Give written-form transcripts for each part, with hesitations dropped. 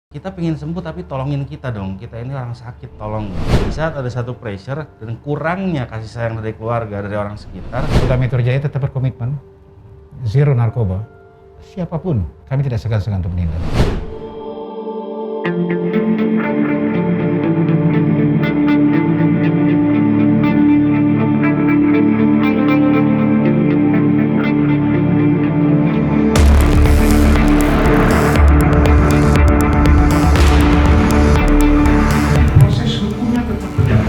Kita pengen sembuh tapi tolongin kita dong, kita ini orang sakit, tolong. Di saat ada satu pressure dan kurangnya kasih sayang dari keluarga, dari orang sekitar. Polda Metro Jaya tetap berkomitmen, zero narkoba. Siapapun, kami tidak segan-segan untuk menindak. Proses hukumnya tetap berjalan.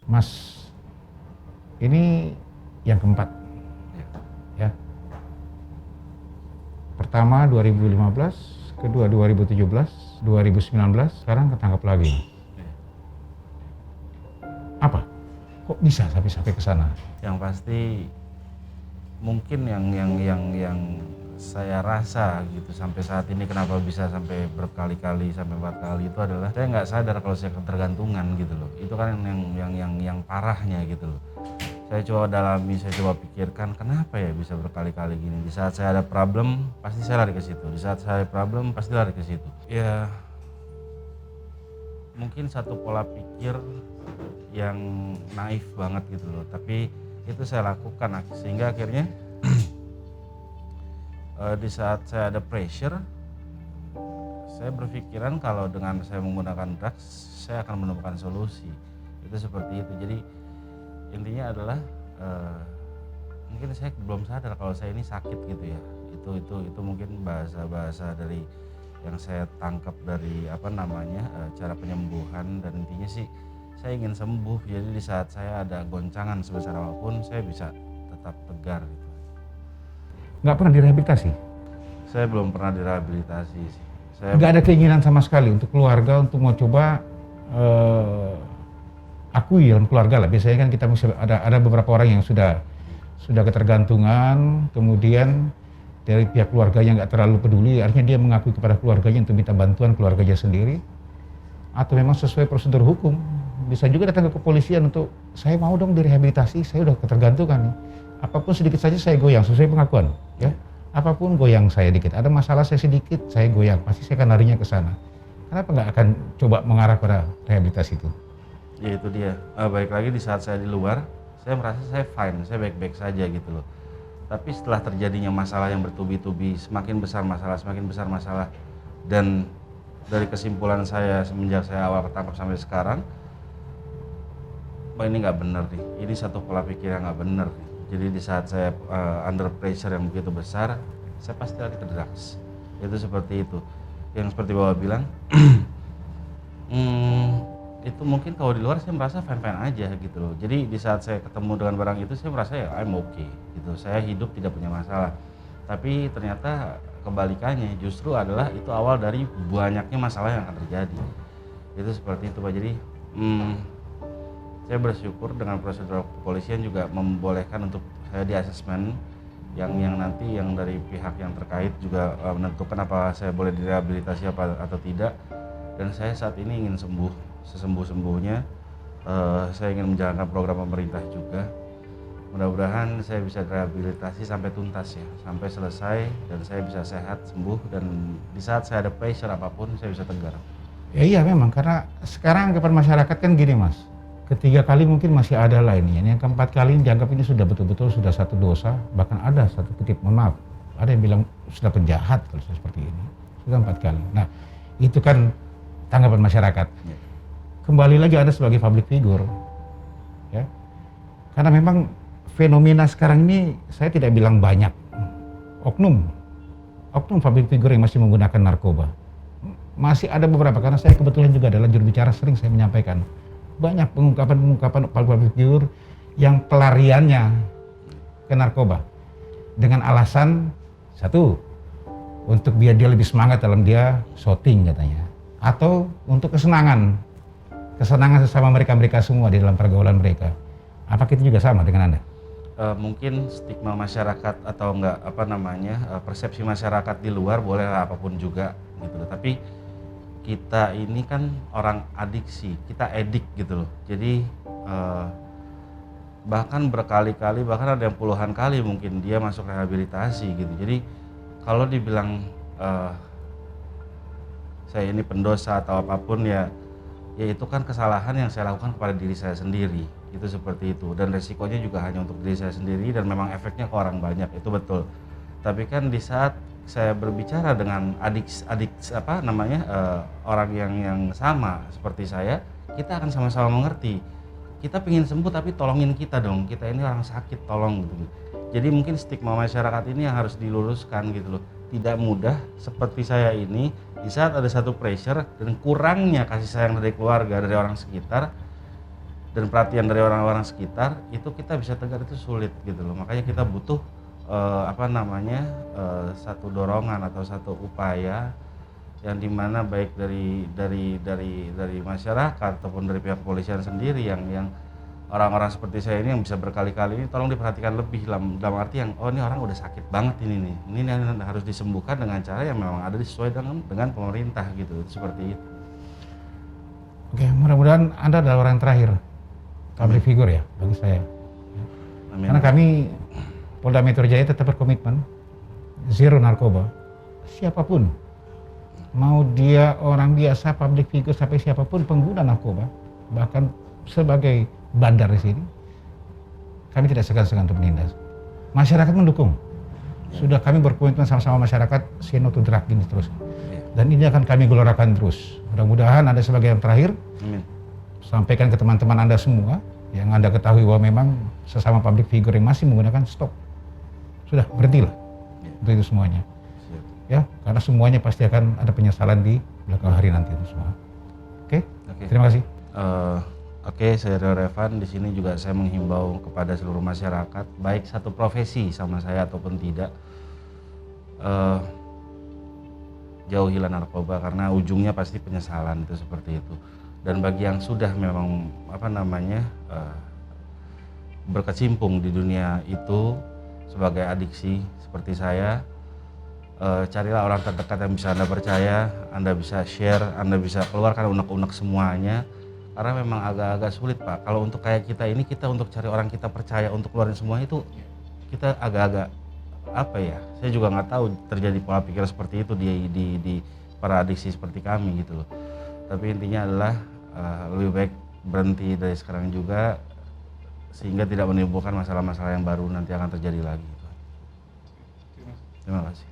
Mas, ini yang keempat, ya. Pertama 2015, kedua 2017, 2019, sekarang ketangkap lagi. Apa? Kok bisa sampai ke sana? Yang pasti mungkin yang saya rasa gitu sampai saat ini kenapa bisa sampai berkali-kali sampai 4 kali itu adalah saya nggak sadar kalau saya ketergantungan gitu loh. Itu kan yang parahnya gitu loh. Saya coba dalami, saya coba pikirkan kenapa ya bisa berkali-kali gini. Di saat saya ada problem pasti saya lari ke situ. Di saat saya ada problem pasti lari ke situ. Ya mungkin satu pola pikir yang naif banget gitu loh. Tapi itu saya lakukan sehingga akhirnya di saat saya ada pressure, saya berpikiran kalau dengan saya menggunakan drugs, saya akan menemukan solusi. Itu seperti itu. Jadi intinya adalah mungkin saya belum sadar kalau saya ini sakit gitu ya. Itu mungkin bahasa dari yang saya tangkap dari cara penyembuhan, dan intinya sih saya ingin sembuh. Jadi di saat saya ada goncangan sebesar apapun, saya bisa tetap tegar gitu. Nggak pernah direhabilitasi? Saya belum pernah direhabilitasi sih. Nggak ada keinginan sama sekali untuk keluarga untuk mau coba akui dalam keluarga lah. Biasanya kan kita ada beberapa orang yang sudah ketergantungan, kemudian dari pihak keluarga yang nggak terlalu peduli, artinya dia mengakui kepada keluarganya untuk minta bantuan keluarganya sendiri, atau memang sesuai prosedur hukum. Bisa juga datang ke kepolisian untuk saya mau dong direhabilitasi, saya udah ketergantungan nih. Apapun sedikit saja saya goyang sesuai pengakuan, ya. Apapun goyang saya dikit, ada masalah saya sedikit saya goyang, pasti saya akan larinya ke sana. Kenapa nggak akan coba mengarah pada rehabilitasi itu? Ya itu dia. Baik lagi di saat saya di luar, saya merasa saya fine, saya baik-baik saja gitu loh. Tapi setelah terjadinya masalah yang bertubi-tubi, semakin besar masalah, dan dari kesimpulan saya semenjak saya awal ketangkap sampai sekarang, ini nggak benar nih. Ini satu pola pikir yang nggak benar nih. Jadi di saat saya under pressure yang begitu besar, saya pasti lari ke drugs. Itu seperti itu. Yang seperti Bapak bilang, itu mungkin kalau di luar saya merasa fine-fine aja gitu loh. Jadi di saat saya ketemu dengan barang itu saya merasa ya I'm okay gitu. Saya hidup tidak punya masalah. Tapi ternyata kebalikannya justru adalah itu awal dari banyaknya masalah yang akan terjadi. Itu seperti itu Pak. Jadi saya bersyukur dengan prosedur kepolisian juga membolehkan untuk saya di asesmen yang nanti yang dari pihak yang terkait juga menentukan apa saya boleh direhabilitasi atau tidak. Dan saya saat ini ingin sembuh sesembuh-sembuhnya. Saya ingin menjalankan program pemerintah juga. Mudah-mudahan saya bisa direhabilitasi sampai tuntas ya, sampai selesai dan saya bisa sehat, sembuh, dan di saat saya ada pressure apapun saya bisa tegar. Ya iya memang, karena sekarang anggapan masyarakat kan gini Mas, ketiga kali mungkin masih ada lah ini, yang keempat kali dianggap ini sudah betul-betul sudah satu dosa, bahkan ada satu kutip, mohon maaf, ada yang bilang sudah penjahat kalau seperti ini, sudah 4 kali. Nah itu kan tanggapan masyarakat. Ya. Kembali lagi Anda sebagai public figure, ya, karena memang fenomena sekarang ini saya tidak bilang banyak, oknum public figure yang masih menggunakan narkoba, masih ada beberapa, karena saya kebetulan juga adalah juru bicara, sering saya menyampaikan banyak pengungkapan public figure yang pelariannya ke narkoba dengan alasan satu, untuk biar dia lebih semangat dalam dia shooting katanya, atau untuk kesenangan kesenangan sesama mereka semua di dalam pergaulan mereka. Apakah itu juga sama dengan Anda? Mungkin stigma masyarakat atau enggak persepsi masyarakat di luar bolehlah apapun juga gitu loh. Tapi kita ini kan orang adiksi, kita edik gitu loh. Jadi bahkan berkali-kali, bahkan ada yang puluhan kali mungkin dia masuk rehabilitasi gitu. Jadi kalau dibilang saya ini pendosa atau apapun ya itu kan kesalahan yang saya lakukan kepada diri saya sendiri, itu seperti itu, dan resikonya juga hanya untuk diri saya sendiri dan memang efeknya ke orang banyak, itu betul. Tapi kan di saat saya berbicara dengan orang yang sama seperti saya, kita akan sama-sama mengerti. Kita pengen sembuh tapi tolongin kita dong, kita ini orang sakit, tolong gitu. Jadi mungkin stigma masyarakat ini yang harus diluruskan gitu loh. Tidak mudah seperti saya ini, di saat ada satu pressure dan kurangnya kasih sayang dari keluarga, dari orang sekitar, dan perhatian dari orang-orang sekitar, itu kita bisa tegar itu sulit gitu loh. Makanya kita butuh satu dorongan atau satu upaya yang dimana baik dari masyarakat ataupun dari pihak kepolisian sendiri yang orang-orang seperti saya ini yang bisa berkali-kali ini tolong diperhatikan lebih dalam arti yang ini orang udah sakit banget ini harus disembuhkan dengan cara yang memang ada sesuai dengan pemerintah gitu, seperti itu. Oke, mudah-mudahan Anda adalah orang terakhir public figure ya bagi saya. Amin. Karena kami Polda Metro Jaya tetap berkomitmen zero narkoba. Siapapun, mau dia orang biasa, public figure sampai siapapun pengguna narkoba, bahkan sebagai bandar di sini, kami tidak segan-segan untuk menindas. Masyarakat mendukung. Sudah kami berkomitmen sama-sama masyarakat say no to drug ini terus. Dan ini akan kami gelorakan terus. Mudah-mudahan Anda sebagai yang terakhir, Amin. sampaikan ke teman-teman Anda semua yang Anda ketahui bahwa memang sesama public figure yang masih menggunakan stop. Sudah berhentilah untuk itu semuanya. Siap. Ya, karena semuanya pasti akan ada penyesalan di belakang hari nanti itu semua. Oke? Terima kasih. Oke, saya Revan. Di sini juga saya menghimbau kepada seluruh masyarakat, baik satu profesi sama saya ataupun tidak, jauhilah narkoba karena ujungnya pasti penyesalan, itu seperti itu. Dan bagi yang sudah memang berkecimpung di dunia itu sebagai adiksi seperti saya, carilah orang terdekat yang bisa Anda percaya, Anda bisa share, Anda bisa keluarkan unek-unek semuanya. Karena memang agak-agak sulit Pak, kalau untuk kayak kita ini, kita untuk cari orang kita percaya untuk keluarin semua itu, kita agak-agak saya juga nggak tahu terjadi pola pikir seperti itu di para adiksi seperti kami gitu loh. Tapi intinya adalah lebih baik berhenti dari sekarang juga, sehingga tidak menimbulkan masalah-masalah yang baru nanti akan terjadi lagi. Terima kasih.